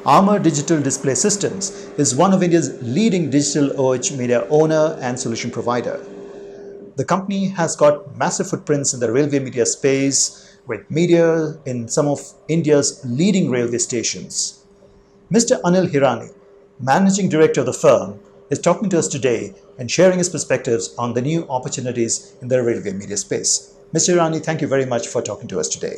Armour Digital Display Systems is one of India's leading digital OH media owner and solution provider. The company has got massive footprints in the railway media space with media in some of India's leading railway stations. Mr. Anil Hirani, Managing Director of the firm, is talking to us today and sharing his perspectives on the new opportunities in the railway media space. Mr. Hirani, thank you very much for talking to us today.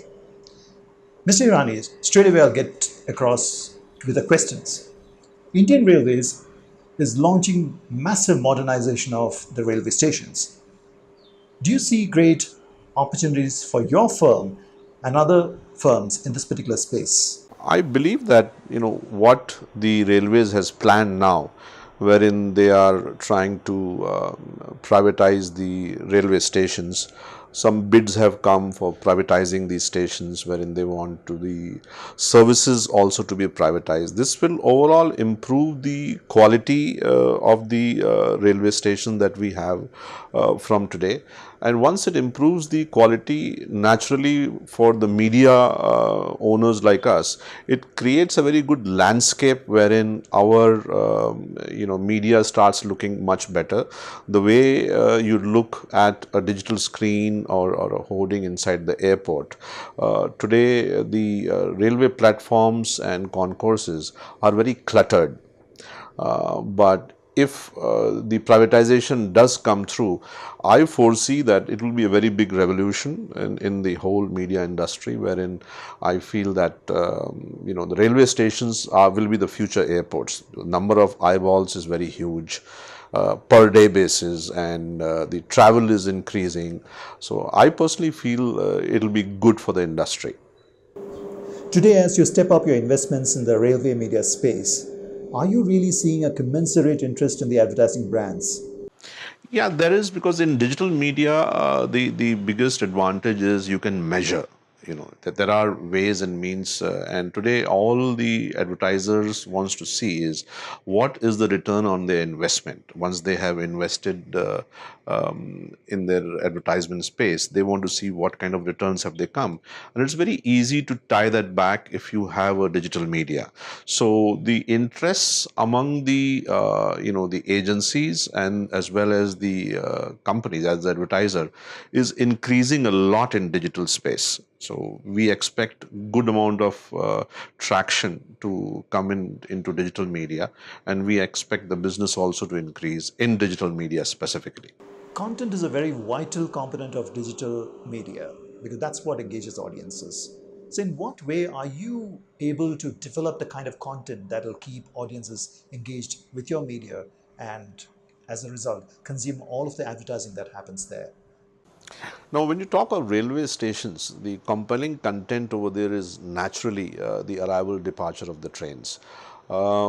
Mr. Hirani, straight away I'll get across with the questions. Indian Railways is launching massive modernization of the railway stations. Do you see great opportunities for your firm and other firms in this particular space? I believe that what the railways has planned now, wherein they are trying to privatize the railway stations. Some bids have come for privatizing these stations, wherein they want to the services also to be privatized. This will overall improve the quality of the railway station that we have from today. And once it improves the quality, naturally for the media owners like us, it creates a very good landscape wherein our media starts looking much better. The way you look at a digital screen or a hoarding inside the airport. Today the railway platforms and concourses are very cluttered. But if the privatization does come through, I foresee that it will be a very big revolution in the whole media industry, wherein I feel that the railway stations will be the future airports. The number of eyeballs is very huge. Per day basis, and the travel is increasing. So I personally feel it will be good for the industry. Today, as you step up your investments in the railway media space, are you really seeing a commensurate interest in the advertising brands? Yeah, there is, because in digital media, the biggest advantage is you can measure. That there are ways and means, and today all the advertisers wants to see is what is the return on their investment. Once they have invested in their advertisement space, they want to see what kind of returns have they come, and it's very easy to tie that back if you have a digital media. So the interests among the the agencies and as well as the companies as the advertiser is increasing a lot in digital space. So we expect good amount of traction to come into digital media, and we expect the business also to increase in digital media specifically. Content is a very vital component of digital media because that's what engages audiences. So, in what way are you able to develop the kind of content that will keep audiences engaged with your media and, as a result, consume all of the advertising that happens there? Now, when you talk of railway stations, the compelling content over there is naturally the arrival departure of the trains,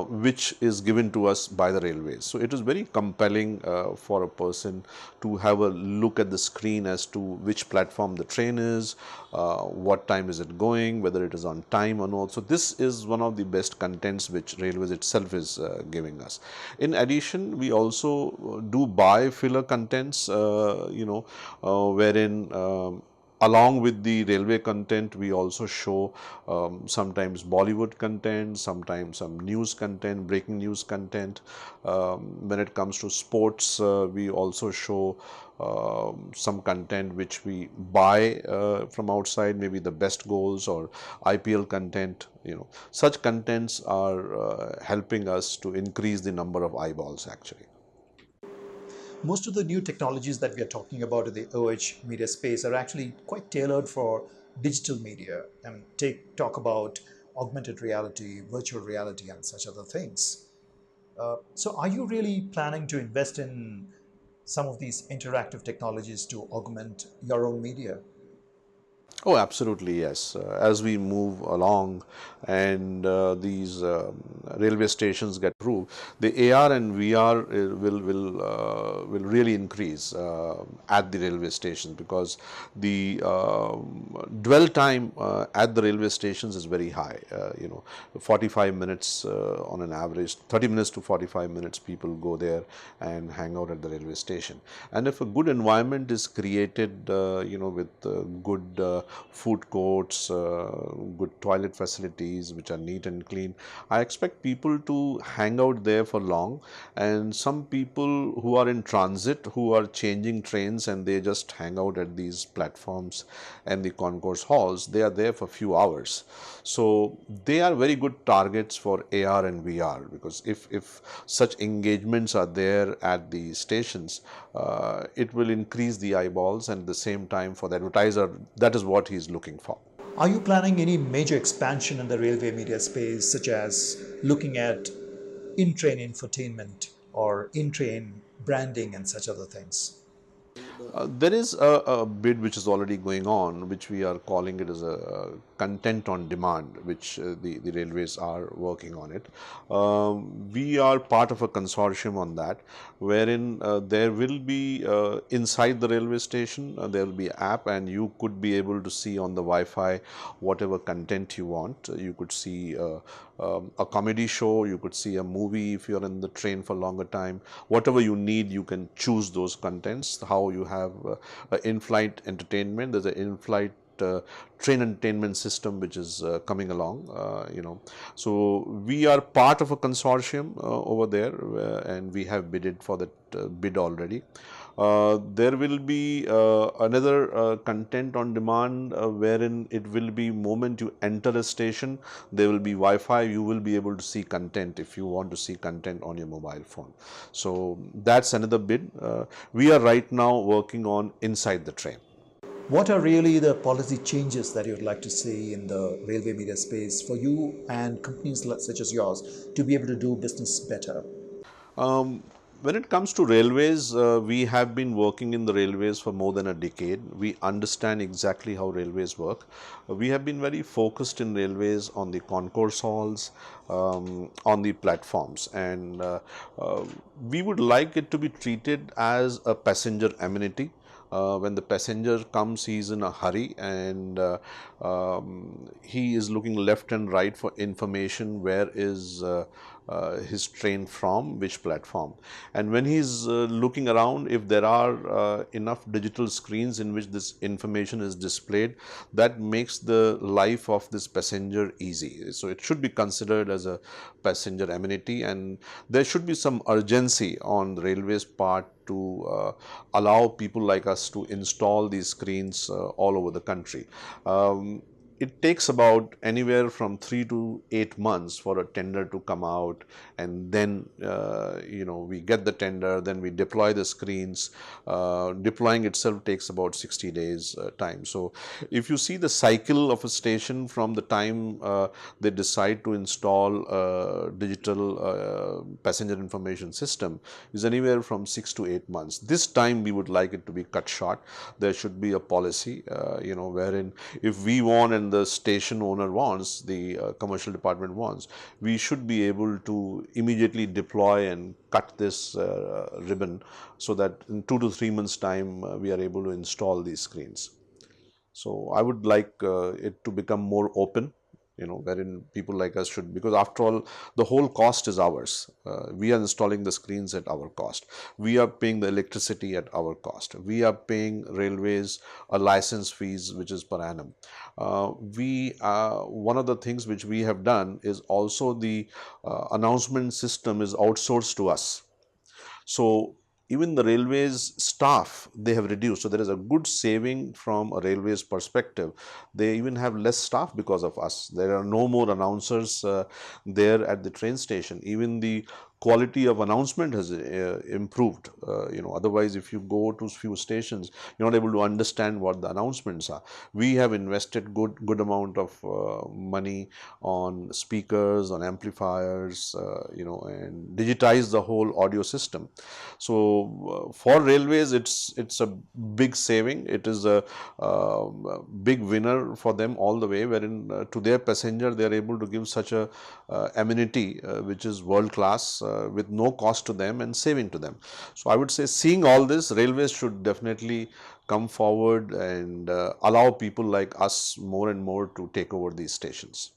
which is given to us by the railways. So it is very compelling for a person to have a look at the screen as to which platform the train is, what time is it going, whether it is on time or not. So this is one of the best contents which railways itself is giving us. In addition, we also do buy filler contents, wherein along with the railway content, we also show sometimes Bollywood content, sometimes some news content, breaking news content. When it comes to sports, we also show some content which we buy from outside, maybe the best goals or IPL content. Such contents are helping us to increase the number of eyeballs actually. Most of the new technologies that we are talking about in the OH media space are actually quite tailored for digital media. I mean, talk about augmented reality, virtual reality, and such other things. So, are you really planning to invest in some of these interactive technologies to augment your own media? Oh, absolutely, yes. As we move along and these railway stations get approved, the AR and VR will really increase at the railway stations, because the dwell time at the railway stations is very high. 45 minutes on an average, 30 minutes to 45 minutes people go there and hang out at the railway station. And if a good environment is created, with good food courts, good toilet facilities which are neat and clean. I expect people to hang out there for long, and some people who are in transit, who are changing trains, and they just hang out at these platforms and the concourse halls. They are there for a few hours. So they are very good targets for AR and VR, because if such engagements are there at the stations, it will increase the eyeballs, and at the same time for the advertiser, that is what he is looking for. Are you planning any major expansion in the railway media space, such as looking at in-train infotainment or in-train branding and such other things? There is a bid which is already going on, which we are calling it as a content on demand, which the railways are working on it. We are part of a consortium on that, wherein there will be inside the railway station, there will be an app, and you could be able to see on the Wi-Fi whatever content you want. You could see a comedy show, you could see a movie if you're in the train for longer time. Whatever you need, you can choose those contents. How you have in-flight entertainment, there's an in-flight train entertainment system which is coming along, so we are part of a consortium over there, and we have bidded for that bid already. There will be another content on demand, wherein it will be moment you enter a station, there will be Wi-Fi, you will be able to see content if you want to see content on your mobile phone. So that's another bid. We are right now working on inside the train. What are really the policy changes that you'd like to see in the railway media space for you and companies such as yours to be able to do business better? When it comes to railways, we have been working in the railways for more than a decade. We understand exactly how railways work. We have been very focused in railways on the concourse halls, on the platforms, and we would like it to be treated as a passenger amenity. When the passenger comes, he is in a hurry, and he is looking left and right for information. Where is his train from, which platform? And when he is looking around, if there are enough digital screens in which this information is displayed, that makes the life of this passenger easy. So it should be considered as a passenger amenity, and there should be some urgency on the railways part to allow people like us to install these screens all over the country. It takes about anywhere from 3 to 8 months for a tender to come out, and then we get the tender, then we deploy the screens. Deploying itself takes about 60 days time. So if you see the cycle of a station from the time they decide to install a digital passenger information system is anywhere from 6 to 8 months. This time we would like it to be cut short. There should be a policy wherein if we want and the station owner wants, the commercial department wants, we should be able to immediately deploy and cut this ribbon, so that in 2 to 3 months time we are able to install these screens. So I would like it to become more open, wherein people like us should, because after all, the whole cost is ours. We are installing the screens at our cost. We are paying the electricity at our cost. We are paying railways a license fees, which is per annum. One of the things which we have done is also the announcement system is outsourced to us. So even the railways staff, they have reduced. So there is a good saving from a railways perspective. They even have less staff because of us. There are no more announcers there at the train station. Even the quality of announcement has improved. Otherwise, if you go to few stations, you're not able to understand what the announcements are. We have invested good amount of money on speakers, on amplifiers, and digitize the whole audio system. So for railways, it's a big saving. It is a big winner for them all the way, wherein to their passenger they are able to give such a amenity which is world class, with no cost to them and saving to them. So I would say, seeing all this, railways should definitely come forward and allow people like us more and more to take over these stations.